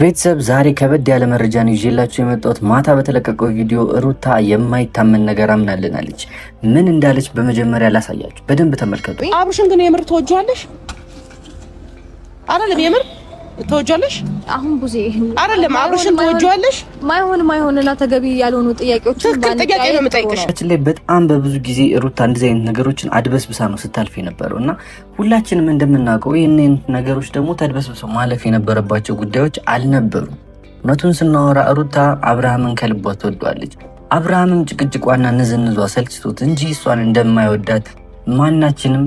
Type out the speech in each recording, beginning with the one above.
ቤተሰብ ዛሬ ከበድ ያለ መረጃ ነው ይዤላችሁ የመጣሁት። ማታ በተለቀቀው ቪዲዮ ሩታ የማይታመን ነገር አምናለናለች። ምን እንዳለች በመጀመሪያ ላሳያችሁ፣ በደንብ ተመልከቱ። አብርሽን ግን የምር ተወጇለሽ አይደለም? የምር ተወጇለሽ? አሁን ብዙ ይሄን አይደለም አብርሽን ተወጇለሽ? ማይሆንና ተገቢ ያልሆኑ ጥያቄዎችን ጥያቄ ነው የምጠይቅሽ። ላይ በጣም በብዙ ጊዜ ሩታ እንደዚህ አይነት ነገሮችን አድበስብሳ ነው ስታልፍ የነበረውና ሁላችንም እንደምናውቀው ይሄንን ነገሮች ደግሞ ተድበስብሰው ማለፍ የነበረባቸው ጉዳዮች አልነበሩም። እውነቱን ስናወራ ሩታ አብርሃምን ከልቧ ትወዷለች። አብርሃምም ጭቅጭቋና ንዝንዟ ሰልችቶት እንጂ እሷን እንደማይወዳት ማናችንም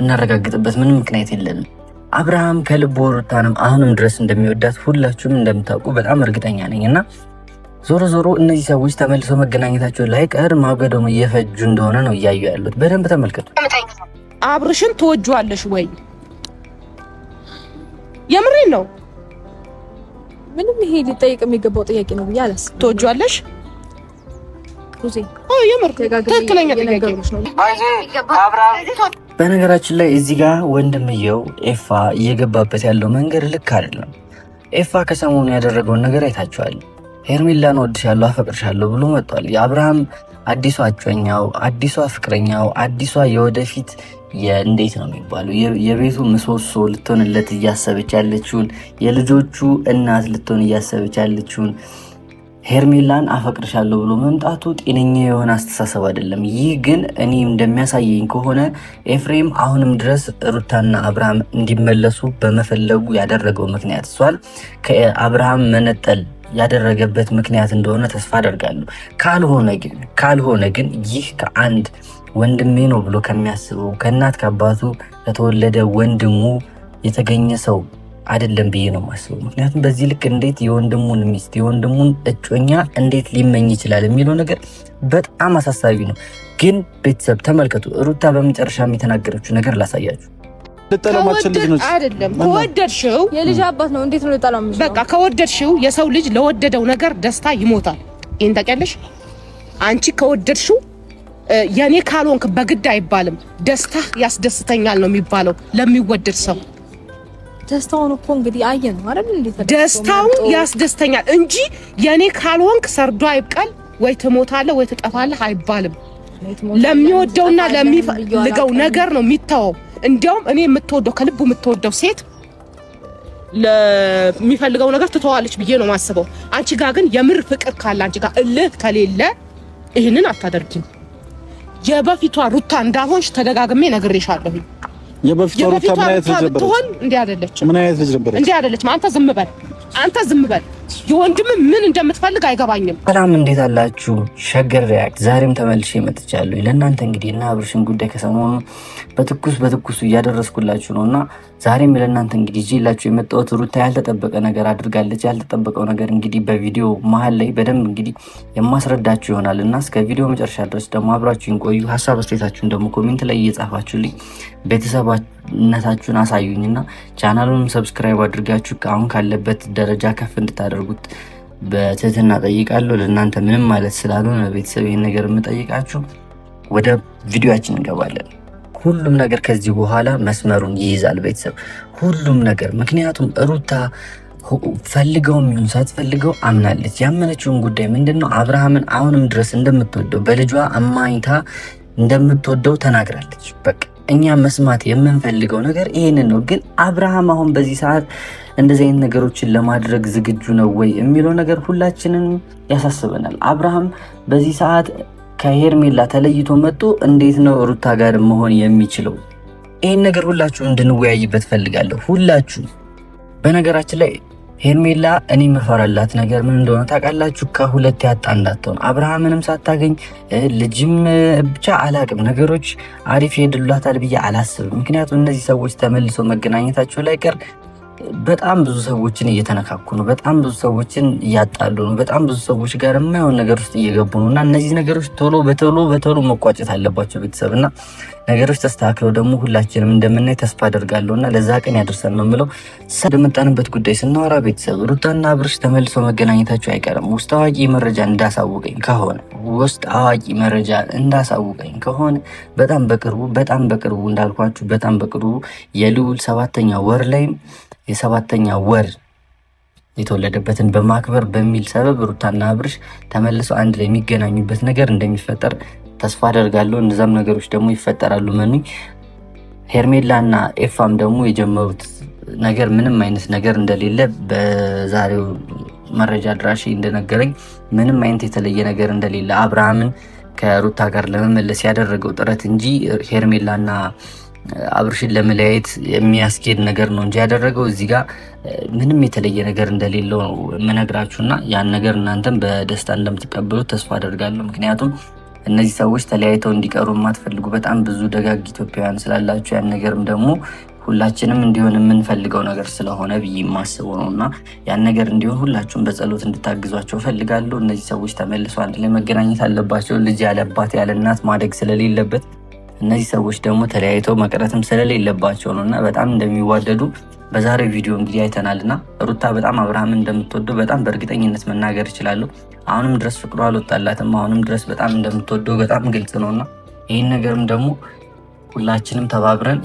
እናረጋግጥበት ምንም ምክንያት የለንም። አብርሃም ከልቡ ሩታንም አሁንም ድረስ እንደሚወዳት ሁላችሁም እንደምታውቁ በጣም እርግጠኛ ነኝና ዞሮ ዞሮ እነዚህ ሰዎች ተመልሰው መገናኘታቸው ላይቀር ማገዶም እየፈጁ እንደሆነ ነው እያዩ ያሉት። በደንብ ተመልከቱ። አብርሽን ተወጇለሽ ወይ? የምሬን ነው። ምንም ይሄ ሊጠይቅ የሚገባው ጥያቄ ነው ብዬ አላስብም። ተወጇለሽ? የምር ትክክለኛ ጥያቄ ነው። በነገራችን ላይ እዚህ ጋር ወንድምየው ኤፋ እየገባበት ያለው መንገድ ልክ አይደለም። ኤፋ ከሰሞኑ ያደረገውን ነገር አይታችኋል። ሄርሜላን ወድሻለሁ፣ አፈቅርሻለሁ ብሎ መጥቷል። የአብርሃም አዲሷ እጮኛው፣ አዲሷ ፍቅረኛው፣ አዲሷ የወደፊት እንዴት ነው የሚባለው የቤቱ ምሰሶ ልትሆንለት እያሰበች ያለችውን የልጆቹ እናት ልትሆን እያሰበች ያለችውን ሄርሜላን አፈቅርሻለሁ ብሎ መምጣቱ ጤነኛ የሆነ አስተሳሰብ አይደለም። ይህ ግን እኔ እንደሚያሳየኝ ከሆነ ኤፍሬም አሁንም ድረስ ሩታና አብርሃም እንዲመለሱ በመፈለጉ ያደረገው ምክንያት እሷን ከአብርሃም መነጠል ያደረገበት ምክንያት እንደሆነ ተስፋ አደርጋለሁ። ካልሆነ ግን ይህ ከአንድ ወንድሜ ነው ብሎ ከሚያስበው ከእናት ከአባቱ ከተወለደ ወንድሙ የተገኘ ሰው አይደለም ብዬ ነው የማስበው። ምክንያቱም በዚህ ልክ እንዴት የወንድሙን ሚስት የወንድሙን እጮኛ እንዴት ሊመኝ ይችላል የሚለው ነገር በጣም አሳሳቢ ነው። ግን ቤተሰብ ተመልከቱ፣ ሩታ በመጨረሻም የተናገረችው ነገር ላሳያችሁ። አይደለም ከወደድሽው የልጅ አባት ነው። እንዴት ነው ልጠላው? በቃ ከወደድሽው የሰው ልጅ ለወደደው ነገር ደስታ ይሞታል። ይሄን ታውቂያለሽ? አንቺ ከወደድሽው የኔ ካልሆንክ በግድ አይባልም። ደስታ ያስደስተኛል ነው የሚባለው ለሚወደድ ሰው። ደስታውን እኮ እንግዲህ አየን ነው አይደል? እንዴት ደስታውን ያስደስተኛል እንጂ የኔ ካልሆንክ ሰርዶ አይብቀል ወይ ትሞታለህ ወይ ትጠፋለህ አይባልም። ለሚወደውና ለሚፈልገው ነገር ነው የሚተወው። እንዲያውም እኔ የምትወደው ከልቡ የምትወደው ሴት ለሚፈልገው ነገር ትተዋለች ብዬ ነው የማስበው። አንቺ ጋር ግን የምር ፍቅር ካለ አንቺ ጋር እልህ ከሌለ ይሄንን አታደርጊም። የበፊቷ ሩታ እንዳልሆንሽ ተደጋግሜ ነግሬሻለሁ። የበፊቷ ሩታ ምን አይነት ልጅ ነበረች? እንዴ አይደለችም። ምን አይነት ልጅ ነበረች? እንዴ አይደለችም። አንተ ዝም በል። የወንድም ምን እንደምትፈልግ አይገባኝም። ሰላም፣ እንዴት አላችሁ? ሸገር ሪያክት ዛሬም ተመልሼ መጥቻለሁ። ለእናንተ እንግዲህ እና አብርሽን ጉዳይ ከሰሞኑ በትኩሱ እያደረስኩላችሁ ነውና ዛሬም ለእናንተ እንግዲህ ይዤላችሁ የመጣሁት ሩታ ያልተጠበቀ ነገር አድርጋለች። ያልተጠበቀው ነገር እንግዲህ በቪዲዮ መሀል ላይ በደንብ እንግዲህ የማስረዳችሁ ይሆናልና እስከ ቪዲዮ መጨረሻ ድረስ ደግሞ አብራችሁን ቆዩ። ሀሳብ አስተያየታችሁን ደግሞ ኮሜንት ላይ እየጻፋችሁልኝ ቤተሰባነታችሁን አሳዩኝና ቻናሉንም ሰብስክራይብ አድርጋችሁ አሁን ካለበት ደረጃ ከፍ እንድታደርጉት በትህትና ጠይቃለሁ። ለእናንተ ምንም ማለት ስላልሆነ ቤተሰብ ይህን ነገር የምጠይቃችሁ። ወደ ቪዲዮአችን እንገባለን። ሁሉም ነገር ከዚህ በኋላ መስመሩን ይይዛል ቤተሰብ፣ ሁሉም ነገር። ምክንያቱም ሩታ ፈልገውም ይሁን ሳትፈልገው አምናለች። ያመነችውን ጉዳይ ምንድነው? አብርሃምን አሁንም ድረስ እንደምትወደው በልጇ አማኝታ እንደምትወደው ተናግራለች። በቃ እኛ መስማት የምንፈልገው ነገር ይሄንን ነው። ግን አብርሃም አሁን በዚህ ሰዓት እንደዚህ አይነት ነገሮችን ለማድረግ ዝግጁ ነው ወይ የሚለው ነገር ሁላችንን ያሳስበናል። አብርሃም በዚህ ሰዓት ከሄርሜላ ተለይቶ መጥቶ እንዴት ነው ሩታ ጋር መሆን የሚችለው? ይሄን ነገር ሁላችሁ እንድንወያይበት ፈልጋለሁ። ሁላችሁ በነገራችን ላይ ሄርሜላ እኔ መፈራላት ነገር ምን እንደሆነ ታውቃላችሁ? ከሁለት ያጣ እንዳትሆን። አብርሃምንም ሳታገኝ ልጅም ብቻ አላቅም፣ ነገሮች አሪፍ ይሄድላታል ብዬ አላስብም። ምክንያቱም እነዚህ ሰዎች ተመልሰው መገናኘታቸው ላይ ቀር በጣም ብዙ ሰዎችን እየተነካኩ ነው። በጣም ብዙ ሰዎችን እያጣሉ ነው። በጣም ብዙ ሰዎች ጋር የማይሆን ነገር ውስጥ እየገቡ ነው እና እነዚህ ነገሮች በቶሎ መቋጨት አለባቸው ቤተሰብና ነገሮች ተስተካክለው ደግሞ ሁላችንም እንደምናይ ተስፋ አደርጋለሁ እና ለዛ ቀን ያደርሰን ነው የምለው። ወደመጣንበት ጉዳይ ስናወራ ቤተሰብ ሩታና አብርሽ ተመልሰው መገናኘታቸው አይቀርም። ውስጥ አዋቂ መረጃ እንዳሳውቀኝ ከሆነ በጣም በቅርቡ እንዳልኳችሁ በጣም በቅርቡ የልዑል 7ኛ ወር ላይ የ7ኛ ወር የተወለደበትን በማክበር በሚል ሰበብ ሩታና አብርሽ ተመልሰው አንድ ላይ የሚገናኙበት ነገር እንደሚፈጠር ተስፋ አደርጋለሁ። እነዛም ነገሮች ደግሞ ይፈጠራሉ። መኑ ሄርሜላና ኤፋም ደግሞ የጀመሩት ነገር ምንም አይነት ነገር እንደሌለ በዛሬው መረጃ ድራሽ እንደነገረኝ ምንም አይነት የተለየ ነገር እንደሌለ አብርሃምን ከሩታ ጋር ለመመለስ ያደረገው ጥረት እንጂ ሄርሜላና አብርሽን ለመለያየት የሚያስኬድ ነገር ነው እንጂ ያደረገው እዚህ ጋር ምንም የተለየ ነገር እንደሌለው ነው የምነግራችሁና ያን ነገር እናንተም በደስታ እንደምትቀበሉት ተስፋ አደርጋለሁ። ምክንያቱም እነዚህ ሰዎች ተለያይተው እንዲቀሩ የማትፈልጉ በጣም ብዙ ደጋግ ኢትዮጵያውያን ስላላችሁ ያን ነገርም ደግሞ ሁላችንም እንዲሆን የምንፈልገው ነገር ስለሆነ ብዬ የማስበው ነው እና ያን ነገር እንዲሆን ሁላችሁም በጸሎት እንድታግዟቸው ፈልጋለሁ። እነዚህ ሰዎች ተመልሰው አንድ ላይ መገናኘት አለባቸው። ልጅ ያለ አባት ያለ እናት ማደግ ስለሌለበት እነዚህ ሰዎች ደግሞ ተለያይተው መቅረትም ስለሌለባቸው ነው እና በጣም እንደሚዋደዱ በዛሬው ቪዲዮ እንግዲህ አይተናልና ሩታ በጣም አብርሃምን እንደምትወደው በጣም በእርግጠኝነት መናገር እችላለሁ። አሁንም ድረስ ፍቅሯ አልወጣላትም። አሁንም ድረስ በጣም እንደምትወደው በጣም ግልጽ ነውና ይህን ነገርም ደግሞ ሁላችንም ተባብረን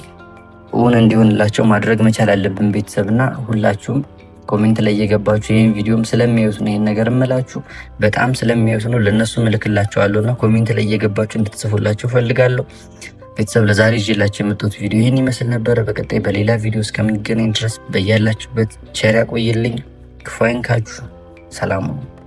እውን እንዲሆንላቸው ማድረግ መቻል አለብን። ቤተሰብና ሁላችሁም ኮሜንት ላይ እየገባችሁ ይህን ቪዲዮም ስለሚያዩት ነው ይህን ነገር እምላችሁ በጣም ስለሚያዩት ነው ለእነሱ እልክላቸዋለሁና ኮሜንት ላይ እየገባችሁ እንድትጽፉላቸው ፈልጋለሁ። ቤተሰብ ለዛሬ ይዤላችሁ የመጣሁት ቪዲዮ ይህን ይመስል ነበረ። በቀጣይ በሌላ ቪዲዮ እስከምንገናኝ ድረስ በያላችሁበት ቸር ያቆይልኝ፣ ክፉ አይንካችሁ፣ ሰላም ነው።